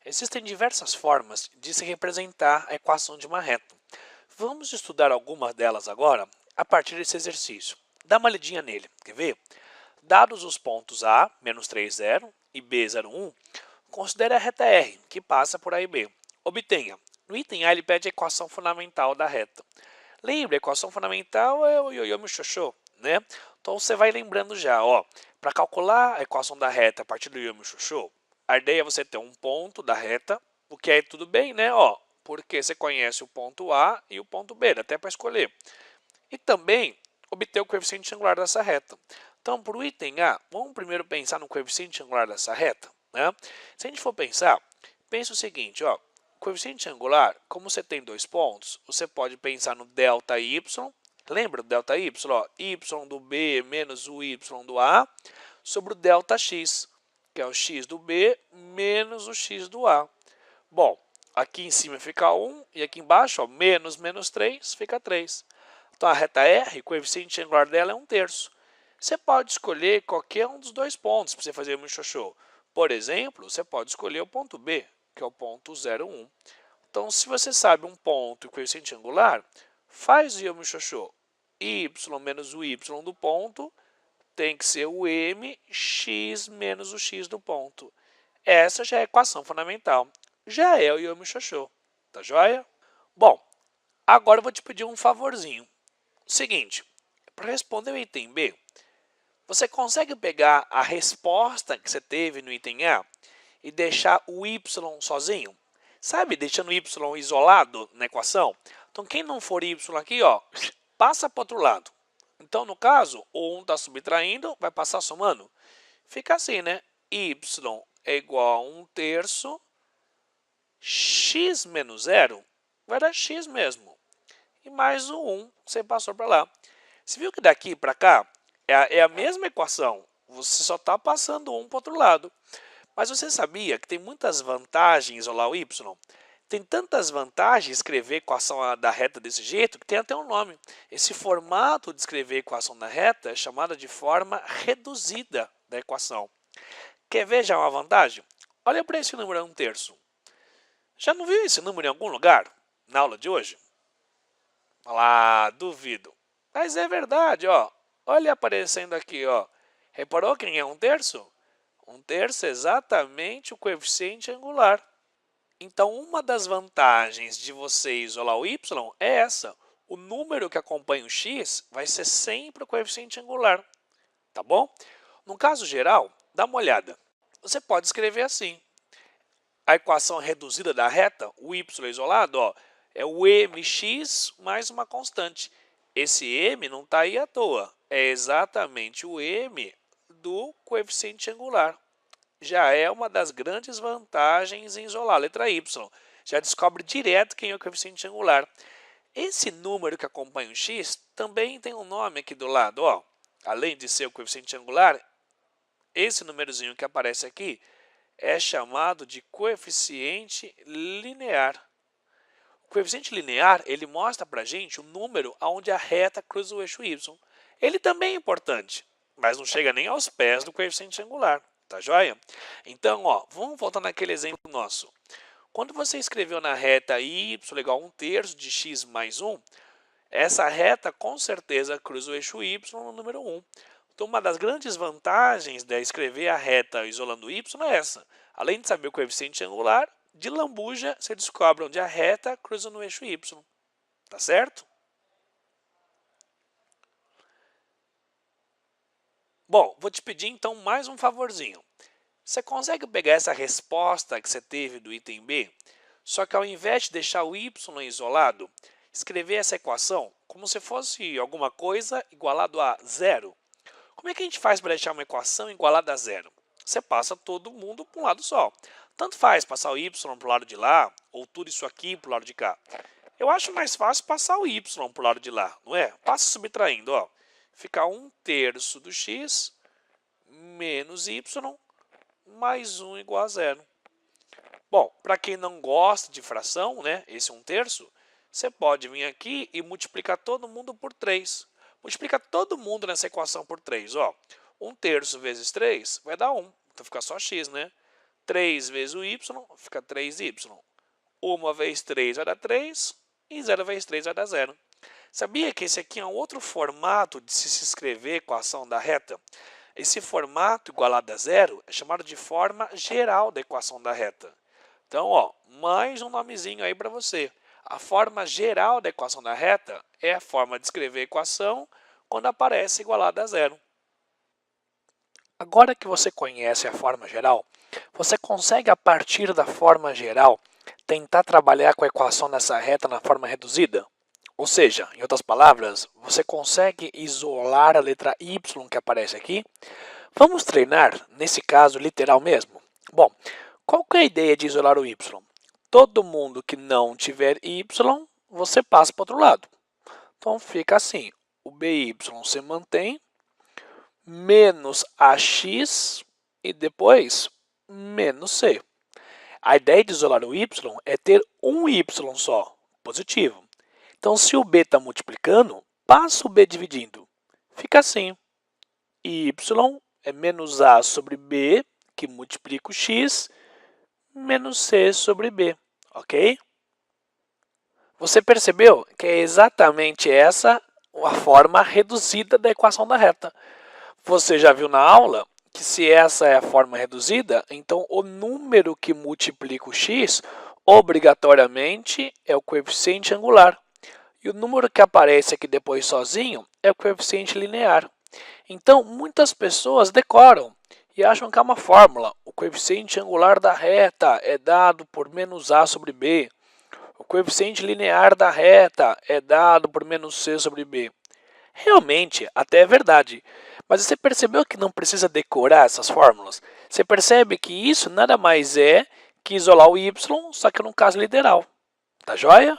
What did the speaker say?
Existem diversas formas de se representar a equação de uma reta. Vamos estudar algumas delas agora a partir desse exercício. Dá uma lidinha nele, quer ver? Dados os pontos A, menos 3, 0 e B, 0, 1, considere a reta R, que passa por A e B. Obtenha. No item A, ele pede a equação fundamental da reta. Lembra, a equação fundamental é o ioiô xoxô, né? Então você vai lembrando já, ó, para calcular a equação da reta a partir do ioiô xoxô, a ideia é você ter um ponto da reta, o que é tudo bem, né? Ó, porque você conhece o ponto A e o ponto B, dá até para escolher. E também obter o coeficiente angular dessa reta. Então, para o item A, vamos primeiro pensar no coeficiente angular dessa reta, né? Se a gente for pensar, pensa o seguinte, ó, coeficiente angular, como você tem dois pontos, você pode pensar no delta y, lembra do delta y? Ó, y do B menos o y do A, sobre o delta x, que é o x do B menos o x do A. Bom, aqui em cima fica 1 e aqui embaixo, ó, menos 3 fica 3. Então a reta R, o coeficiente angular dela é 1/3. Você pode escolher qualquer um dos dois pontos para você fazer o xoxô. Por exemplo, você pode escolher o ponto B, que é o ponto 0, 1. Então, se você sabe um ponto e o coeficiente angular, faz o xoxô. Y menos o y do ponto tem que ser o mx menos o x do ponto. Essa já é a equação fundamental. Já é o ioiô xoxô. Tá joia? Bom, agora eu vou te pedir um favorzinho. Seguinte, para responder o item B, você consegue pegar a resposta que você teve no item A e deixar o y sozinho? Sabe, deixando o y isolado na equação? Então, quem não for y aqui, ó, passa para o outro lado. Então, no caso, o 1 está subtraindo, vai passar somando. Fica assim, né? Y é igual a 1/3, x menos 0 vai dar x mesmo. E mais o 1, você passou para lá. Você viu que daqui para cá é a mesma equação, você só está passando 1 para o outro lado. Mas você sabia que tem muitas vantagens em isolar o y? Tem tantas vantagens escrever a equação da reta desse jeito que tem até um nome. Esse formato de escrever a equação da reta é chamada de forma reduzida da equação. Quer ver já uma vantagem? Olha para esse número 1/3. Já não viu esse número em algum lugar na aula de hoje? Ah, duvido. Mas é verdade, ó. Olha aparecendo aqui, ó. Reparou quem é 1/3? 1/3 é exatamente o coeficiente angular. Então, uma das vantagens de você isolar o y é essa. O número que acompanha o x vai ser sempre o coeficiente angular. Tá bom? No caso geral, dá uma olhada. Você pode escrever assim. A equação reduzida da reta, o y isolado, ó, é o mx mais uma constante. Esse m não está aí à toa. É exatamente o m do coeficiente angular. Já é uma das grandes vantagens em isolar a letra y. Já descobre direto quem é o coeficiente angular. Esse número que acompanha o x também tem um nome aqui do lado. Ó. Além de ser o coeficiente angular, esse númerozinho que aparece aqui é chamado de coeficiente linear. O coeficiente linear ele mostra para a gente o número onde a reta cruza o eixo y. Ele também é importante, mas não chega nem aos pés do coeficiente angular. Tá joia? Então, ó, vamos voltar naquele exemplo nosso. Quando você escreveu na reta y igual a 1/3 de x mais 1, essa reta com certeza cruza o eixo y no número 1. Então, uma das grandes vantagens de escrever a reta isolando y é essa. Além de saber o coeficiente angular, de lambuja você descobre onde a reta cruza no eixo y. Tá certo? Bom, vou te pedir então mais um favorzinho. Você consegue pegar essa resposta que você teve do item B, só que ao invés de deixar o y isolado, escrever essa equação como se fosse alguma coisa igualado a zero? Como é que a gente faz para deixar uma equação igualada a zero? Você passa todo mundo para um lado só. Tanto faz passar o y para o lado de lá, ou tudo isso aqui para o lado de cá. Eu acho mais fácil passar o y para o lado de lá, não é? Passa subtraindo, ó. Fica 1/3 do x menos y mais 1 igual a zero. Bom, para quem não gosta de fração, né, esse 1/3, você pode vir aqui e multiplicar todo mundo por 3. Multiplica todo mundo nessa equação por 3. Ó. 1/3 vezes 3 vai dar 1. Então fica só x, né? 3 vezes o y fica 3y. 1 vezes 3 vai dar 3 e 0 vezes 3 vai dar 0. Sabia que esse aqui é um outro formato de se escrever a equação da reta? Esse formato igualado a zero é chamado de forma geral da equação da reta. Então, ó, mais um nomezinho aí para você. A forma geral da equação da reta é a forma de escrever a equação quando aparece igualada a zero. Agora que você conhece a forma geral, você consegue, a partir da forma geral, tentar trabalhar com a equação dessa reta na forma reduzida? Ou seja, em outras palavras, você consegue isolar a letra y que aparece aqui? Vamos treinar, nesse caso, literal mesmo? Bom, qual que é a ideia de isolar o y? Todo mundo que não tiver y, você passa para o outro lado. Então, fica assim, o by se mantém, menos ax e depois menos c. A ideia de isolar o y é ter um y só, positivo. Então, se o b está multiplicando, passa o b dividindo. Fica assim. Y é menos a sobre b, que multiplica o x, menos c sobre b, ok? Você percebeu que é exatamente essa a forma reduzida da equação da reta. Você já viu na aula que se essa é a forma reduzida, então o número que multiplica o x, obrigatoriamente, é o coeficiente angular. E o número que aparece aqui depois sozinho é o coeficiente linear. Então, muitas pessoas decoram e acham que é uma fórmula. O coeficiente angular da reta é dado por menos a sobre b. O coeficiente linear da reta é dado por menos c sobre b. Realmente, até é verdade. Mas você percebeu que não precisa decorar essas fórmulas? Você percebe que isso nada mais é que isolar o y, só que no caso literal. Tá joia?